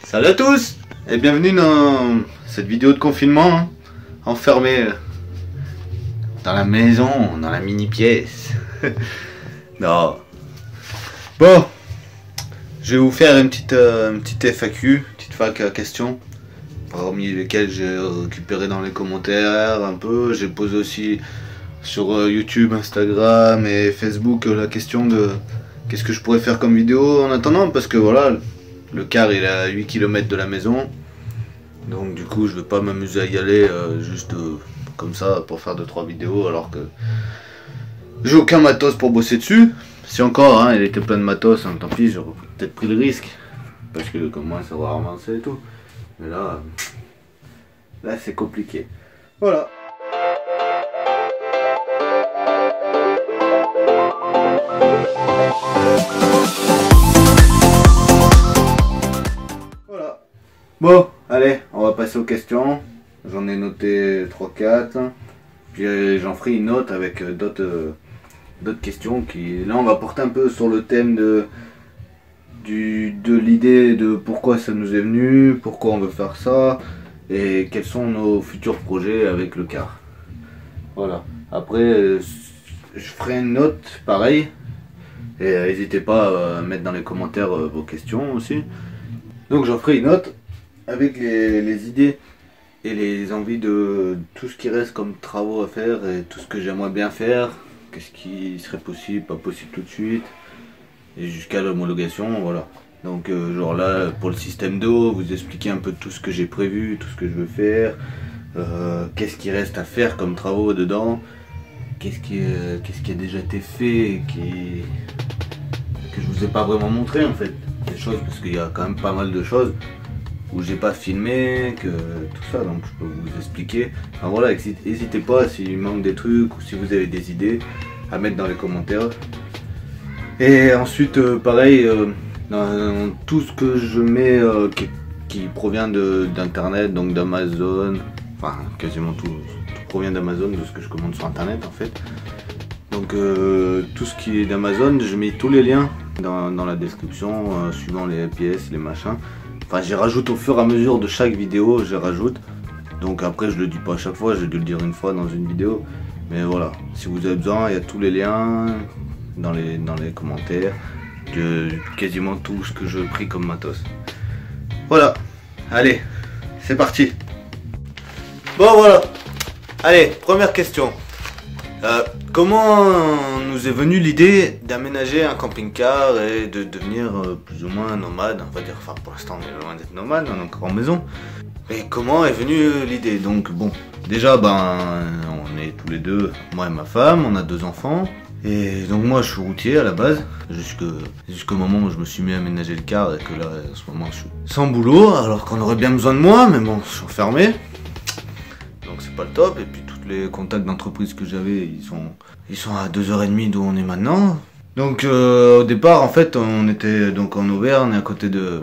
Salut à tous et bienvenue dans cette vidéo de confinement, enfermé dans la maison, dans la mini pièce. Non. Bon, je vais vous faire une petite FAQ, petite fac à questions, parmi lesquelles j'ai récupéré dans les commentaires un peu. J'ai posé aussi sur YouTube, Instagram et Facebook la question de qu'est-ce que je pourrais faire comme vidéo en attendant, parce que voilà, le car il est à 8 km de la maison, donc du coup je vais pas m'amuser à y aller juste comme ça pour faire 2-3 vidéos alors que j'ai aucun matos pour bosser dessus. Si encore il était plein de matos, tant pis, j'aurais peut-être pris le risque parce que comme moi ça va avancer et tout, mais là c'est compliqué. Voilà. Voilà. Bon, allez, on va passer aux questions. J'en ai noté 3-4. Puis j'en ferai une autre avec d'autres questions qui... Là, on va porter un peu sur le thème de l'idée de pourquoi ça nous est venu, pourquoi on veut faire ça, et quels sont nos futurs projets avec le car. Voilà. Après, je ferai une note pareil. Et n'hésitez pas à mettre dans les commentaires vos questions aussi. Donc j'en ferai une note avec les idées et les envies de tout ce qui reste comme travaux à faire et tout ce que j'aimerais bien faire. Qu'est-ce qui serait possible, pas possible tout de suite. Et jusqu'à l'homologation, voilà. Donc genre là, pour le système d'eau, vous expliquer un peu tout ce que j'ai prévu, tout ce que je veux faire. Qu'est-ce qui reste à faire comme travaux dedans. Qu'est-ce qui a déjà été fait que je vous ai pas vraiment montré en fait. Des choses, parce qu'il y a quand même pas mal de choses où j'ai pas filmé, que tout ça, donc je peux vous expliquer. Enfin voilà, n'hésitez pas s'il manque des trucs ou si vous avez des idées à mettre dans les commentaires. Et ensuite pareil, dans tout ce que je mets qui provient d'internet, donc d'Amazon, enfin quasiment tout provient d'Amazon, de ce que je commande sur internet en fait. Donc tout ce qui est d'Amazon, je mets tous les liens dans la description, suivant les pièces, les machins. Enfin j'y rajoute au fur et à mesure de chaque vidéo, j'y rajoute. Donc après je le dis pas à chaque fois, j'ai dû le dire une fois dans une vidéo. Mais voilà, si vous avez besoin, il y a tous les liens dans les commentaires de quasiment tout ce que je pris comme matos. Voilà, allez, c'est parti. Bon voilà, allez, première question. Comment nous est venue l'idée d'aménager un camping-car et de devenir plus ou moins nomade, on va dire, enfin pour l'instant on est loin d'être nomade, on est encore en maison. Mais comment est venue l'idée? Donc bon, déjà on est tous les deux, moi et ma femme, on a 2 enfants. Et donc moi je suis routier à la base, jusqu'au moment où je me suis mis à aménager le car et que là en ce moment je suis sans boulot, alors qu'on aurait bien besoin de moi, mais bon je suis enfermé. Donc c'est pas le top, et puis tous les contacts d'entreprise que j'avais, ils sont à 2h30 d'où on est maintenant. Donc au départ en fait on était donc en Auvergne à côté de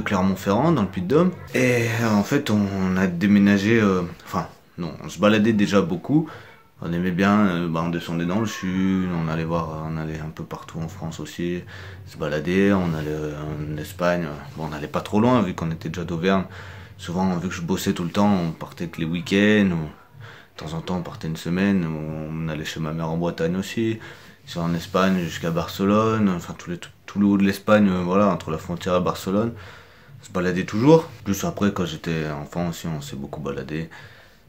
Clermont-Ferrand dans le Puy-de-Dôme. Et en fait on a déménagé, enfin non, on se baladait déjà beaucoup. On aimait bien, on descendait dans le sud, on allait un peu partout en France aussi, se balader, on allait en Espagne, bon on n'allait pas trop loin vu qu'on était déjà d'Auvergne. Souvent, vu que je bossais tout le temps, on partait que les week-ends, ou de temps en temps on partait une semaine, on allait chez ma mère en Bretagne aussi, c'est en Espagne jusqu'à Barcelone, enfin tout le haut de l'Espagne, voilà, entre la frontière et Barcelone, on se baladait toujours. Plus après, quand j'étais enfant aussi, on s'est beaucoup baladé,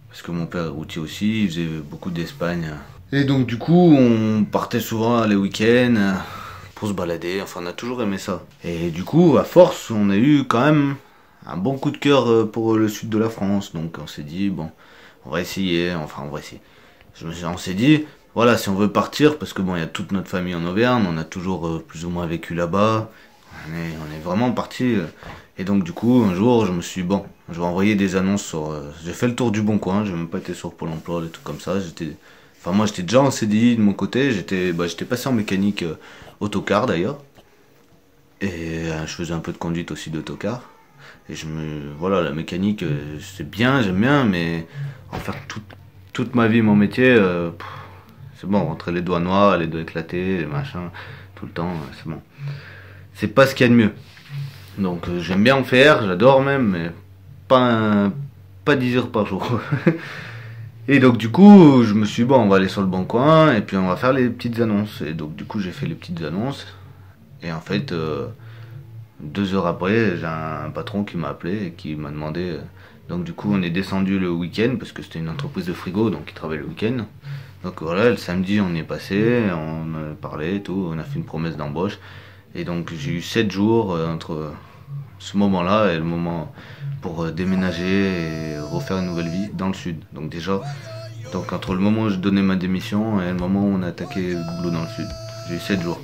parce que mon père est routier aussi, il faisait beaucoup d'Espagne. Et donc du coup, on partait souvent les week-ends pour se balader, enfin on a toujours aimé ça. Et du coup, à force, on a eu quand même un bon coup de cœur pour le sud de la France, donc on s'est dit bon, on va essayer. On s'est dit voilà, si on veut partir, parce que bon, il y a toute notre famille en Auvergne, on a toujours plus ou moins vécu là-bas, on est vraiment parti. Et donc du coup, un jour, je me suis dit bon, je vais envoyer des annonces sur. J'ai fait le tour du Bon Coin, j'ai même pas été sur Pôle Emploi, des trucs comme ça. Moi j'étais déjà en CDI de mon côté, j'étais passé en mécanique autocar d'ailleurs, et je faisais un peu de conduite aussi d'autocar. Et voilà, la mécanique, c'est bien, j'aime bien, mais en faire toute ma vie mon métier, c'est bon, rentrer les doigts noirs, les doigts éclatés, les machins, tout le temps, c'est bon. C'est pas ce qu'il y a de mieux. Donc j'aime bien en faire, j'adore même, mais pas 10 heures par jour. Et donc du coup, je me suis dit, bon, on va aller sur le bon coin et puis on va faire les petites annonces. Et donc du coup, j'ai fait les petites annonces. Et en fait, 2 heures après, j'ai un patron qui m'a appelé et qui m'a demandé. Donc du coup, on est descendu le week-end parce que c'était une entreprise de frigo, donc ils travaillent le week-end. Donc voilà, le samedi, on y est passé, on a parlé et tout, on a fait une promesse d'embauche. Et donc j'ai eu 7 jours entre ce moment-là et le moment pour déménager et refaire une nouvelle vie dans le sud. Donc déjà, donc entre le moment où je donnais ma démission et le moment où on a attaqué le boulot dans le sud, j'ai eu 7 jours.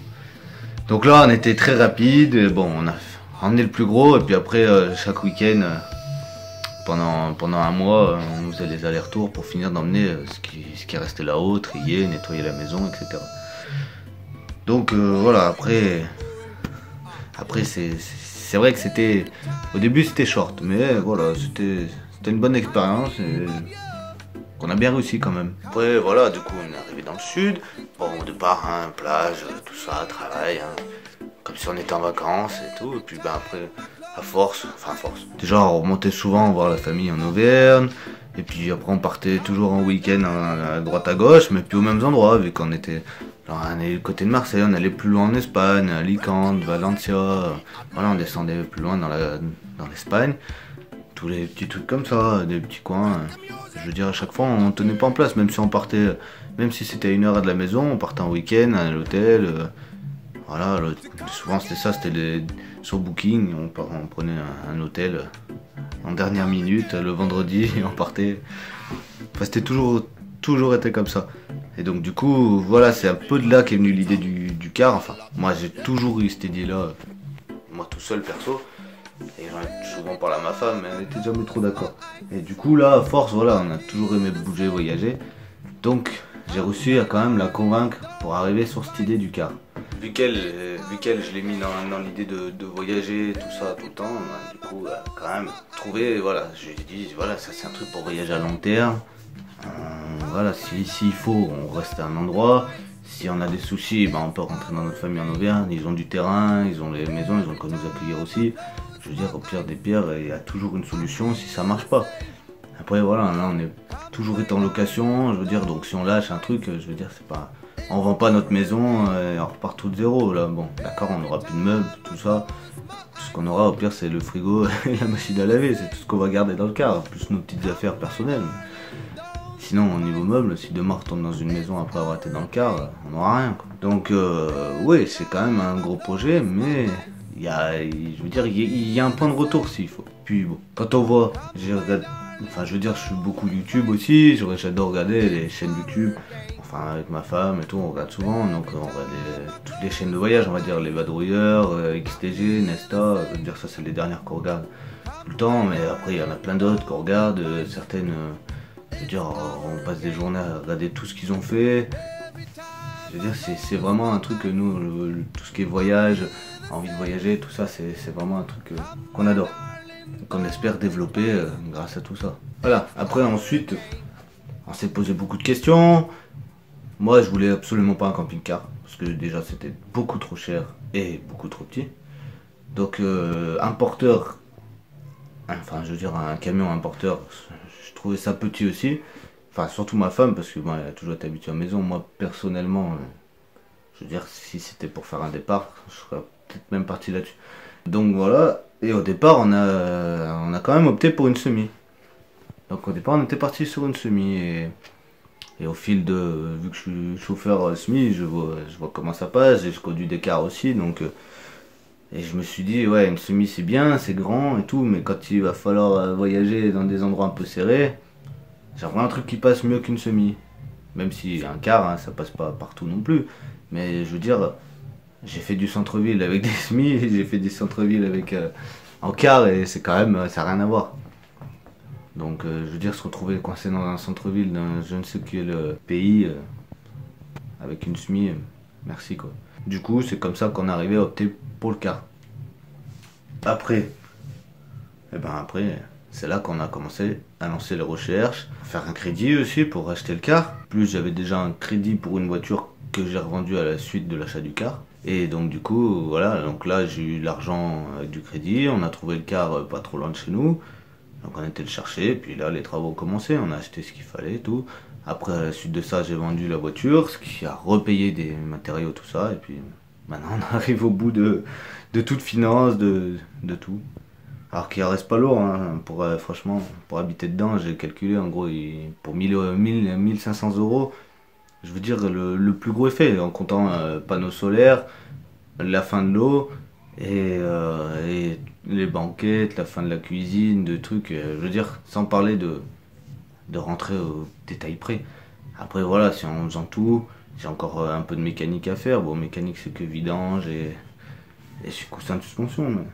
Donc là, on était très rapide. Et bon, on a ramené le plus gros et puis après chaque week-end, pendant un mois, on faisait les allers-retours pour finir d'emmener ce qui restait là-haut, trier, nettoyer la maison, etc. Donc voilà, après c'est vrai que c'était, au début c'était short, mais voilà, c'était une bonne expérience et qu'on a bien réussi quand même. Après voilà, du coup on est arrivé dans le sud, bon au départ, hein, plage, tout ça, travail, hein, comme si on était en vacances et tout, et puis ben après, à force, déjà on remontait souvent voir la famille en Auvergne, et puis après on partait toujours en week-end à droite à gauche, mais puis aux mêmes endroits, vu qu'on était, genre, on est du côté de Marseille, on allait plus loin en Espagne, à Alicante, Valencia, voilà, on descendait plus loin dans l'Espagne, tous les petits trucs comme ça, des petits coins. Je veux dire, à chaque fois on tenait pas en place, même si on partait, même si c'était à 1 heure de la maison, on partait en week-end à l'hôtel. Voilà, souvent c'était ça, sur Booking, on prenait un hôtel en dernière minute le vendredi et on partait. Enfin, c'était toujours été comme ça. Et donc du coup, voilà, c'est un peu de là qu'est venue l'idée du car. Enfin, moi j'ai toujours eu cette idée-là, moi tout seul perso. Et j'en ai souvent parlé à ma femme, mais elle était jamais trop d'accord. Et du coup là, à force, voilà, on a toujours aimé bouger, voyager. Donc j'ai réussi à quand même la convaincre pour arriver sur cette idée du car. Vu qu'elle je l'ai mis dans l'idée de voyager, tout ça, tout le temps, du coup, quand même, trouvé, voilà, je lui ai dit, voilà, ça c'est un truc pour voyager à long terme. Voilà, s'il faut, on reste à un endroit. Si on a des soucis, ben, on peut rentrer dans notre famille en Auvergne. Ils ont du terrain, ils ont les maisons, ils ont quoi nous accueillir aussi. Je veux dire, au pire des pires, il y a toujours une solution si ça marche pas. Après, voilà, là, on est toujours été en location, je veux dire, donc si on lâche un truc, je veux dire, c'est pas... On vend pas notre maison et on repart tout de zéro, là, bon, d'accord, on aura plus de meubles, tout ça. Tout ce qu'on aura, au pire, c'est le frigo et la machine à laver, c'est tout ce qu'on va garder dans le car, plus nos petites affaires personnelles. Sinon, au niveau meuble, si demain on retourne dans une maison après avoir été dans le car, on n'aura rien, quoi. Donc, oui, c'est quand même un gros projet, mais je veux dire, il y a un point de retour s'il faut. Puis bon, quand on voit, enfin, je veux dire, je suis beaucoup YouTube aussi, j'adore regarder les chaînes YouTube. Enfin, avec ma femme et tout, on regarde souvent, donc on regarde toutes les chaînes de voyage, on va dire, les vadrouilleurs, XTG, Nesta, je veux dire, ça c'est les dernières qu'on regarde tout le temps, mais après il y en a plein d'autres qu'on regarde, certaines, je veux dire, on passe des journées à regarder tout ce qu'ils ont fait. Je veux dire, c'est vraiment un truc que nous, tout ce qui est voyage, envie de voyager, tout ça, c'est vraiment un truc qu'on adore, qu'on espère développer grâce à tout ça. Voilà, après ensuite, on s'est posé beaucoup de questions. Moi, je voulais absolument pas un camping-car, parce que déjà c'était beaucoup trop cher et beaucoup trop petit. Donc un porteur, enfin je veux dire un camion, un porteur, je trouvais ça petit aussi. Enfin surtout ma femme, parce que bon, elle a toujours été habituée à la maison. Moi personnellement, je veux dire si c'était pour faire un départ, je serais peut-être même parti là-dessus. Donc voilà, et au départ on a quand même opté pour une semi. Donc au départ on était parti sur une semi et au fil de, vu que je suis chauffeur semi, je vois comment ça passe, et je conduis des cars aussi, donc et je me suis dit ouais, une semi c'est bien, c'est grand et tout, mais quand il va falloir voyager dans des endroits un peu serrés, j'aimerais un truc qui passe mieux qu'une semi. Même si un car, hein, ça passe pas partout non plus, mais je veux dire, j'ai fait du centre-ville avec des semis, j'ai fait du centre-ville avec en car, et c'est quand même, ça n'a rien à voir. Donc je veux dire, se retrouver coincé dans un centre-ville d'un je ne sais quel pays avec une semi, merci quoi. Du coup, c'est comme ça qu'on est arrivé à opter pour le car. Après, c'est là qu'on a commencé à lancer les recherches, faire un crédit aussi pour acheter le car. Plus j'avais déjà un crédit pour une voiture que j'ai revendue à la suite de l'achat du car. Et donc du coup, voilà, donc là j'ai eu l'argent avec du crédit, on a trouvé le car pas trop loin de chez nous, donc on a été le chercher, puis là les travaux ont commencé, on a acheté ce qu'il fallait, tout. Après, à la suite de ça, j'ai vendu la voiture, ce qui a repayé des matériaux, tout ça, et puis maintenant on arrive au bout de toute finance, de tout. Alors qu'il en reste pas lourd, hein. Franchement, pour habiter dedans, j'ai calculé en gros, pour 1500 euros, je veux dire le plus gros effet, en comptant panneaux solaires, la fin de l'eau et les banquettes, la fin de la cuisine, de trucs, je veux dire, sans parler de rentrer au détail près. Après voilà, si en faisant tout, j'ai encore un peu de mécanique à faire. Bon, mécanique c'est que vidange et coussin de suspension, mais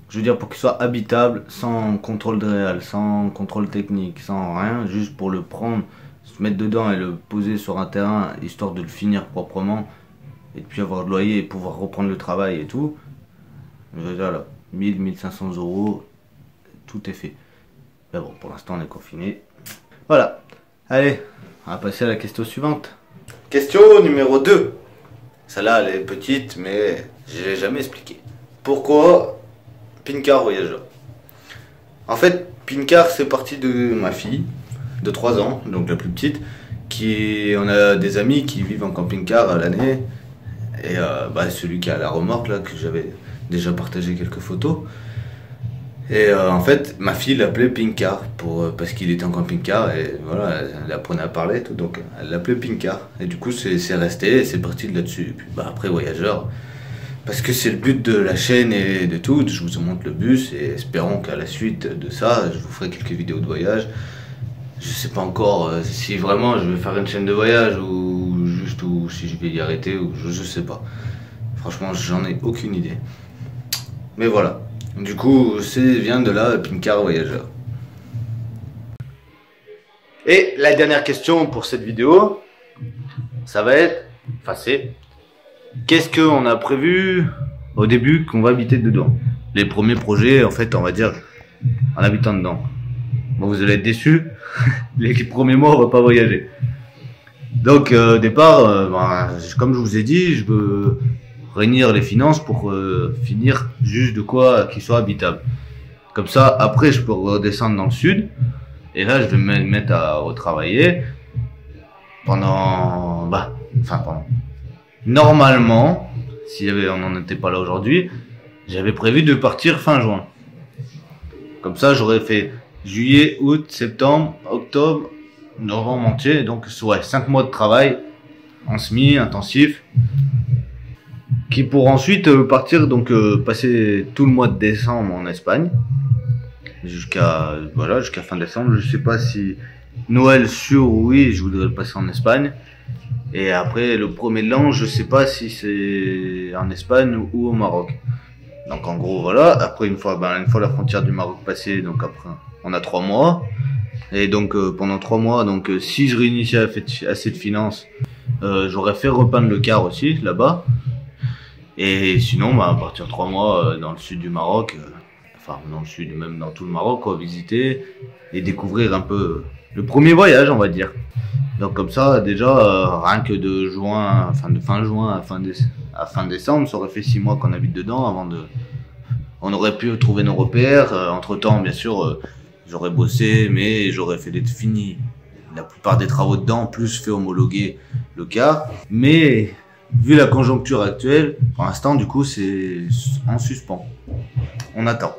je veux dire pour qu'il soit habitable, sans contrôle de réal, sans contrôle technique, sans rien, juste pour le prendre, se mettre dedans et le poser sur un terrain, histoire de le finir proprement, et puis avoir de loyer et pouvoir reprendre le travail et tout. Voilà, 1500 euros, tout est fait. Mais bon, pour l'instant on est confiné. Voilà, allez, on va passer à la question suivante. Question numéro 2. Celle-là elle est petite, mais je l'ai jamais expliqué. Pourquoi Pincar Voyageur? En fait, Pincar c'est parti de ma fille de 3 ans, donc la plus petite, on a des amis qui vivent en camping-car à l'année, et celui qui a la remorque là, que j'avais déjà partagé quelques photos, et en fait ma fille l'appelait Pincar parce qu'il était en camping-car, et voilà, elle apprenait à parler tout, donc elle l'appelait Pincar, et du coup c'est resté, et c'est parti de là-dessus. Et puis après Voyageur, parce que c'est le but de la chaîne et de tout, je vous montre le bus, et espérons qu'à la suite de ça, je vous ferai quelques vidéos de voyage. Je sais pas encore si vraiment je vais faire une chaîne de voyage ou juste ou si je vais y arrêter, ou je sais pas. Franchement, j'en ai aucune idée. Mais voilà. Du coup, vient de là, Pincar Voyageur. Et la dernière question pour cette vidéo, ça va être, qu'est-ce qu'on a prévu au début qu'on va habiter dedans? Les premiers projets, en fait, on va dire, en habitant dedans. Bon, vous allez être déçus, les premiers mois on va pas voyager. Donc au départ, comme je vous ai dit, je veux réunir les finances pour finir juste de quoi qu'il soit habitable. Comme ça, après je peux redescendre dans le sud, et là je vais me mettre à retravailler pendant... Normalement, on n'en était pas là aujourd'hui, j'avais prévu de partir fin juin. Comme ça j'aurais fait juillet, août, septembre, octobre, novembre entier, donc ouais, 5 mois de travail en semi intensif, qui pour ensuite partir, donc passer tout le mois de décembre en Espagne jusqu'à fin décembre. Je sais pas si Noël sûr, oui, je voudrais le passer en Espagne, et après le premier de l'an je sais pas si c'est en Espagne ou au Maroc. Donc en gros voilà, après une fois la frontière du Maroc passée, donc après on a 3 mois, et donc pendant 3 mois, donc si je réunissais assez de finances, j'aurais fait repeindre le car aussi là-bas, et sinon à partir de 3 mois dans le sud du Maroc, dans le sud, même dans tout le Maroc, quoi, visiter et découvrir un peu le premier voyage, on va dire. Donc comme ça déjà, rien que de fin juin à fin décembre, ça aurait fait 6 mois qu'on habite dedans, on aurait pu trouver nos repères. Entre temps, bien sûr, j'aurais bossé, mais j'aurais fini la plupart des travaux dedans, plus fait homologuer le car. Mais vu la conjoncture actuelle, pour l'instant, du coup, c'est en suspens. On attend.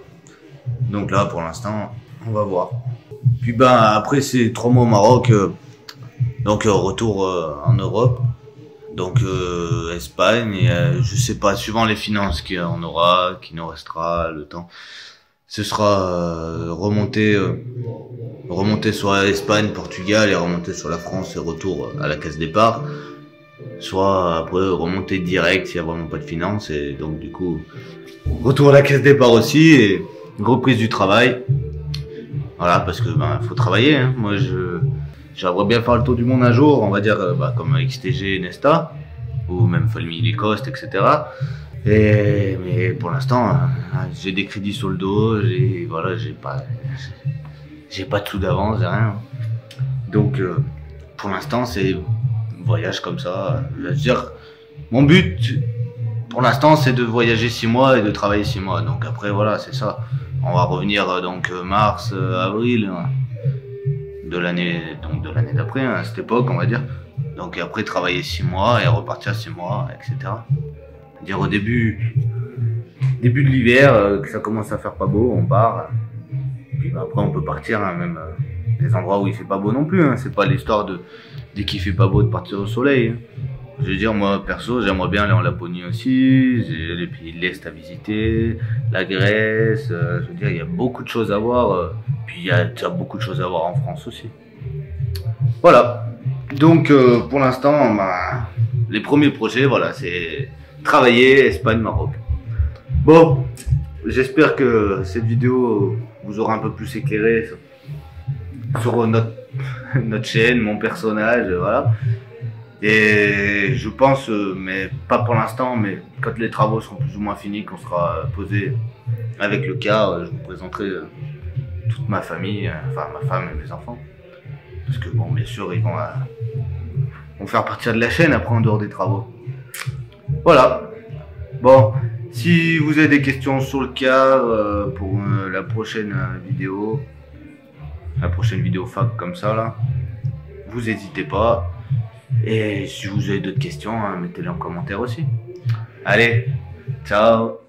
Donc là, pour l'instant, on va voir. Puis après ces 3 mois au Maroc, donc retour en Europe. Donc Espagne, et je sais pas, suivant les finances qu'on aura, qu'il nous restera, le temps, ce sera remonter soit Espagne, Portugal, et remonter sur la France et retour à la case départ, soit après remonter direct s'il y a vraiment pas de finances, et donc du coup retour à la case départ aussi, et reprise du travail. Voilà, parce que faut travailler, hein. Moi j'aimerais bien faire le tour du monde un jour, on va dire, comme XTG, Nesta, ou même Family Cost, etc. Mais pour l'instant, j'ai des crédits sur le dos, j'ai pas de sous d'avance, rien. Donc, pour l'instant, c'est un voyage comme ça. Je veux dire, mon but, pour l'instant, c'est de voyager 6 mois et de travailler 6 mois. Donc après, voilà, c'est ça. On va revenir donc mars, avril de l'année d'après, à cette époque, on va dire. Donc après, travailler 6 mois et repartir 6 mois, etc. Dire au début de l'hiver, que ça commence à faire pas beau, on part. Puis bah, après, on peut partir, hein, même des endroits où il fait pas beau non plus. Hein. C'est pas l'histoire de dès qu'il fait pas beau de partir au soleil. Hein. Je veux dire, moi, perso, j'aimerais bien aller en Laponie aussi. J'ai les pays de l'Est à visiter, la Grèce. Je veux dire, il y a beaucoup de choses à voir. Puis il y a déjà beaucoup de choses à voir en France aussi. Voilà. Donc, pour l'instant, bah, les premiers projets, voilà, c'est travailler Espagne, Maroc. Bon, j'espère que cette vidéo vous aura un peu plus éclairé sur notre chaîne, mon personnage, voilà. Et je pense, mais pas pour l'instant, mais quand les travaux seront plus ou moins finis, qu'on sera posé avec le cas, je vous présenterai toute ma famille, enfin ma femme et mes enfants. Parce que bon, bien sûr, ils vont faire partir de la chaîne après en dehors des travaux. Voilà. Bon, si vous avez des questions sur le cas pour la prochaine vidéo fac comme ça là, vous n'hésitez pas. Et si vous avez d'autres questions, hein, mettez-les en commentaire aussi. Allez, ciao!